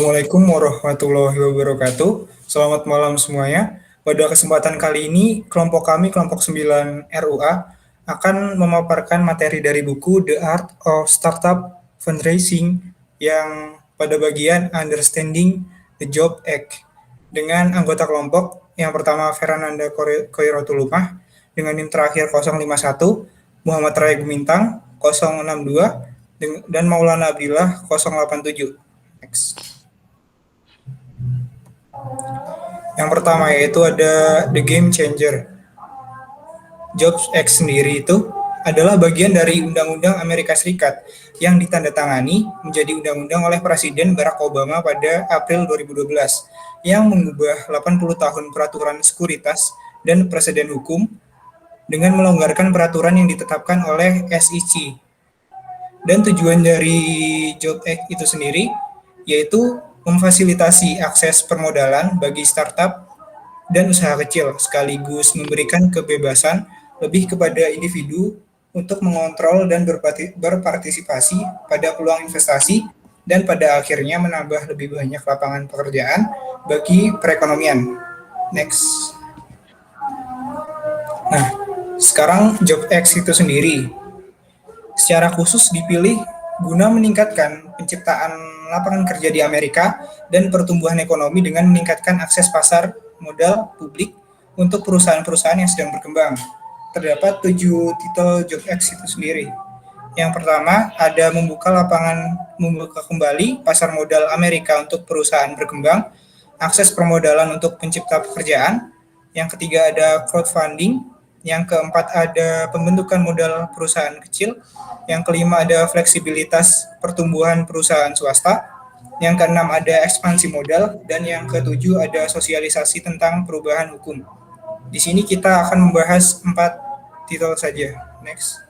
Assalamualaikum warahmatullahi wabarakatuh. Selamat malam semuanya. Pada kesempatan kali ini, kelompok kami, kelompok 9 RUA, akan memaparkan materi dari buku The Art of Startup Fundraising yang pada bagian Understanding the Job Act dengan anggota kelompok yang pertama Fernanda Koirotulumah dengan NIM terakhir 051, Muhammad Raya Gumintang 062, dan Maulana Abdillah 087. Next. Yang pertama yaitu ada The Game Changer. Jobs Act sendiri itu adalah bagian dari Undang-Undang Amerika Serikat yang ditandatangani menjadi undang-undang oleh Presiden Barack Obama pada April 2012 yang mengubah 80 tahun peraturan sekuritas dan preseden hukum dengan melonggarkan peraturan yang ditetapkan oleh SEC. Dan tujuan dari Job Act itu sendiri yaitu memfasilitasi akses permodalan bagi startup dan usaha kecil, sekaligus memberikan kebebasan lebih kepada individu untuk mengontrol dan berpartisipasi pada peluang investasi dan pada akhirnya menambah lebih banyak lapangan pekerjaan bagi perekonomian. Next. Nah, sekarang Job Act itu sendiri secara khusus dipilih guna meningkatkan penciptaan lapangan kerja di Amerika dan pertumbuhan ekonomi dengan meningkatkan akses pasar modal publik untuk perusahaan-perusahaan yang sedang berkembang. Terdapat 7 titel Job Act itu sendiri. Yang pertama ada membuka kembali pasar modal Amerika untuk perusahaan berkembang, akses permodalan untuk pencipta pekerjaan. Yang ketiga ada crowdfunding. Yang keempat ada pembentukan modal perusahaan kecil. Yang kelima ada fleksibilitas pertumbuhan perusahaan swasta. Yang keenam ada ekspansi modal. Dan yang ketujuh ada sosialisasi tentang perubahan hukum. Di sini kita akan membahas 4 titel saja. Next.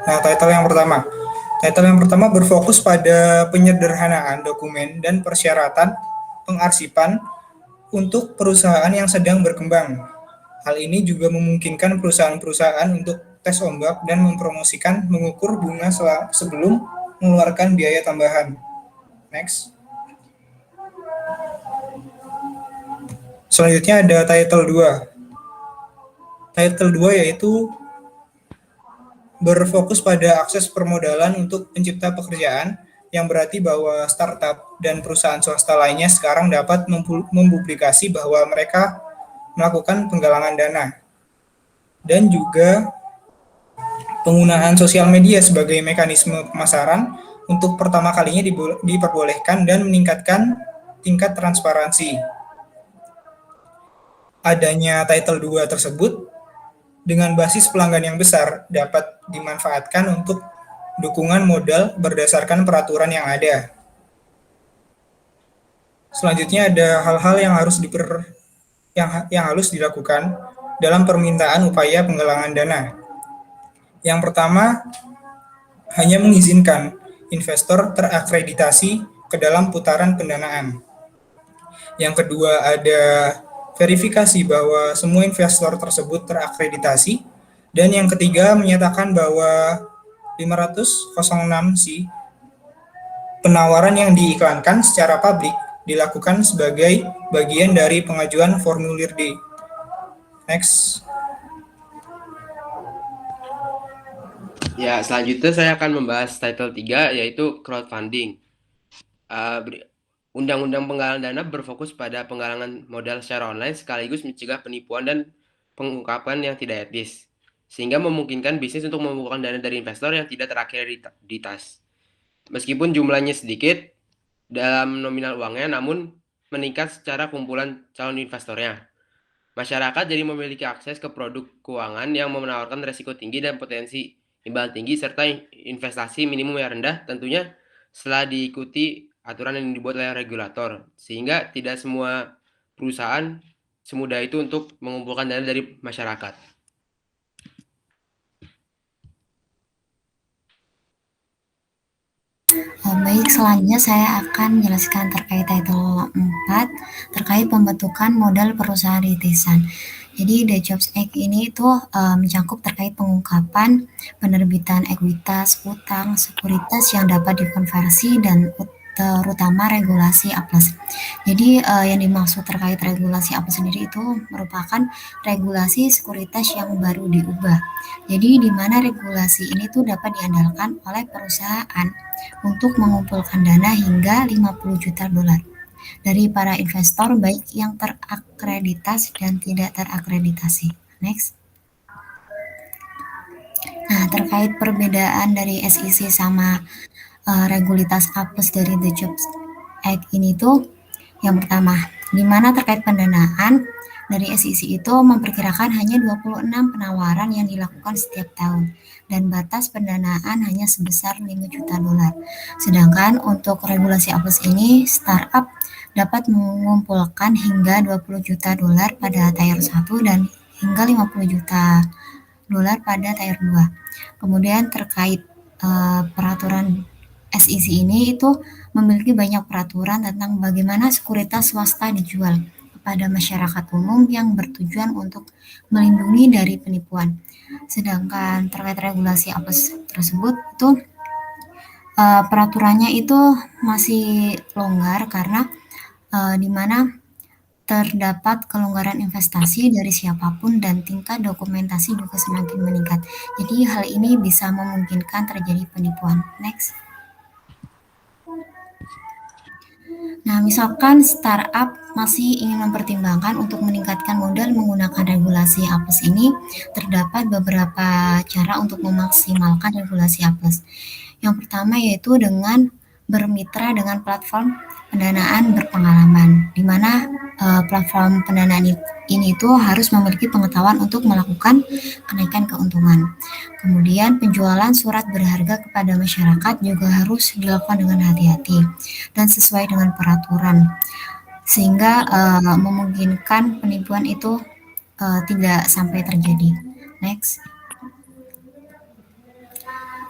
Nah, title yang pertama. Title yang pertama berfokus pada penyederhanaan dokumen dan persyaratan pengarsipan untuk perusahaan yang sedang berkembang. Hal ini juga memungkinkan perusahaan-perusahaan untuk tes ombak dan mempromosikan mengukur bunga sebelum mengeluarkan biaya tambahan. Next. Selanjutnya ada title 2. Title 2 yaitu berfokus pada akses permodalan untuk pencipta pekerjaan, yang berarti bahwa startup dan perusahaan swasta lainnya sekarang dapat mempublikasi bahwa mereka melakukan penggalangan dana. Dan juga penggunaan sosial media sebagai mekanisme pemasaran untuk pertama kalinya diperbolehkan dan meningkatkan tingkat transparansi. Adanya title 2 tersebut dengan basis pelanggan yang besar dapat dimanfaatkan untuk dukungan modal berdasarkan peraturan yang ada. Selanjutnya ada hal-hal yang harus dilakukan dalam permintaan upaya penggalangan dana. Yang pertama, hanya mengizinkan investor terakreditasi ke dalam putaran pendanaan. Yang kedua, ada verifikasi bahwa semua investor tersebut terakreditasi. Dan yang ketiga, menyatakan bahwa 506C penawaran yang diiklankan secara publik dilakukan sebagai bagian dari pengajuan formulir D. Next. Ya, selanjutnya saya akan membahas title 3 yaitu crowdfunding. Undang-undang penggalangan dana berfokus pada penggalangan modal secara online sekaligus mencegah penipuan dan pengungkapan yang tidak etis, sehingga memungkinkan bisnis untuk mengumpulkan dana dari investor yang tidak terakreditasi. Meskipun jumlahnya sedikit dalam nominal uangnya, namun meningkat secara kumpulan calon investornya. Masyarakat jadi memiliki akses ke produk keuangan yang menawarkan risiko tinggi dan potensi imbal tinggi serta investasi minimum yang rendah, tentunya setelah diikuti aturan yang dibuat oleh regulator, sehingga tidak semua perusahaan semudah itu untuk mengumpulkan dana dari masyarakat. Baik, selanjutnya saya akan menjelaskan terkait title 4, terkait pembentukan modal perusahaan rintisan. Jadi The Jobs Act ini itu mencakup terkait pengungkapan, penerbitan ekuitas, utang, sekuritas yang dapat dikonversi dan terutama regulasi A+. Jadi yang dimaksud terkait regulasi A+ sendiri itu merupakan regulasi sekuritas yang baru diubah. Jadi di mana regulasi ini tuh dapat diandalkan oleh perusahaan untuk mengumpulkan dana hingga 50 juta dolar dari para investor baik yang terakreditasi dan tidak terakreditasi. Next. Nah, terkait perbedaan dari SEC sama regulitas apes dari The Jobs Act ini tuh yang pertama, di mana terkait pendanaan dari SEC itu memperkirakan hanya 26 penawaran yang dilakukan setiap tahun dan batas pendanaan hanya sebesar 5 juta dolar. Sedangkan untuk regulasi apes ini, startup dapat mengumpulkan hingga 20 juta dolar pada tier 1 dan hingga 50 juta dolar pada tier 2. Kemudian terkait peraturan SEC ini itu memiliki banyak peraturan tentang bagaimana sekuritas swasta dijual kepada masyarakat umum yang bertujuan untuk melindungi dari penipuan. Sedangkan terkait regulasi apes tersebut itu peraturannya itu masih longgar karena di mana terdapat kelonggaran investasi dari siapapun dan tingkat dokumentasi juga semakin meningkat. Jadi hal ini bisa memungkinkan terjadi penipuan. Next. Nah, misalkan startup masih ingin mempertimbangkan untuk meningkatkan modal menggunakan regulasi APES ini, terdapat beberapa cara untuk memaksimalkan regulasi APES. Yang pertama yaitu dengan bermitra dengan platform pendanaan berpengalaman, di mana platform pendanaan ini itu harus memiliki pengetahuan untuk melakukan kenaikan keuntungan. Kemudian penjualan surat berharga kepada masyarakat juga harus dilakukan dengan hati-hati dan sesuai dengan peraturan, sehingga memungkinkan penipuan itu tidak sampai terjadi. Next.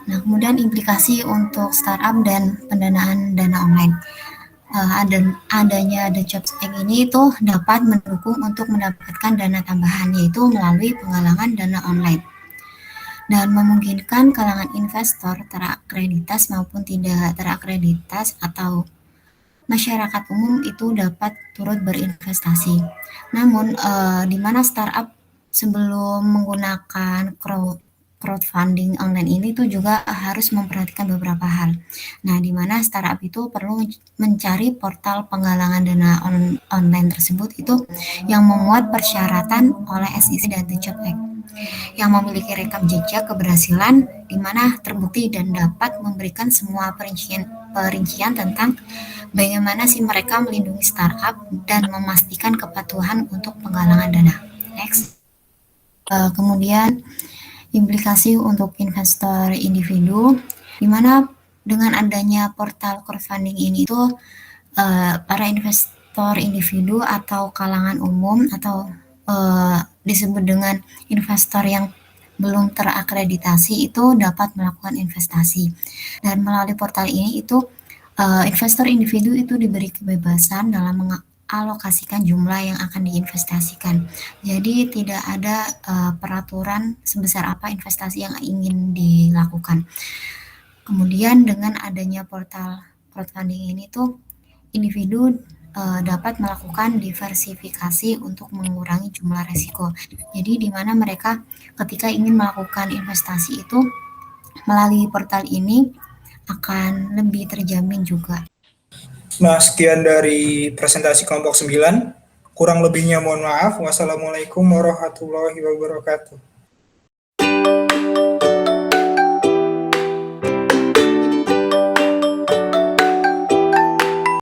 Nah, kemudian implikasi untuk startup dan pendanaan dana online. Adanya The Jobs Act ini itu dapat mendukung untuk mendapatkan dana tambahan, yaitu melalui penggalangan dana online dan memungkinkan kalangan investor terakreditas maupun tidak terakreditas atau masyarakat umum itu dapat turut berinvestasi. Namun, di mana startup sebelum menggunakan crowdfunding online ini tuh juga harus memperhatikan beberapa hal. Nah, di mana startup itu perlu mencari portal penggalangan dana online tersebut itu yang memuat persyaratan oleh SEC dan The Jobs Act, yang memiliki rekam jejak keberhasilan di mana terbukti dan dapat memberikan semua perincian tentang bagaimana sih mereka melindungi startup dan memastikan kepatuhan untuk penggalangan dana. Next. Kemudian implikasi untuk investor individu, di mana dengan adanya portal crowdfunding ini itu para investor individu atau kalangan umum atau disebut dengan investor yang belum terakreditasi itu dapat melakukan investasi. Dan melalui portal ini itu investor individu itu diberi kebebasan dalam mengalokasikan jumlah yang akan diinvestasikan. Jadi tidak ada peraturan sebesar apa investasi yang ingin dilakukan. Kemudian dengan adanya portal crowdfunding ini tuh individu dapat melakukan diversifikasi untuk mengurangi jumlah resiko. Jadi di mana mereka ketika ingin melakukan investasi itu melalui portal ini akan lebih terjamin juga. Nah, sekian dari presentasi kelompok 9. Kurang lebihnya mohon maaf. Wassalamualaikum warahmatullahi wabarakatuh.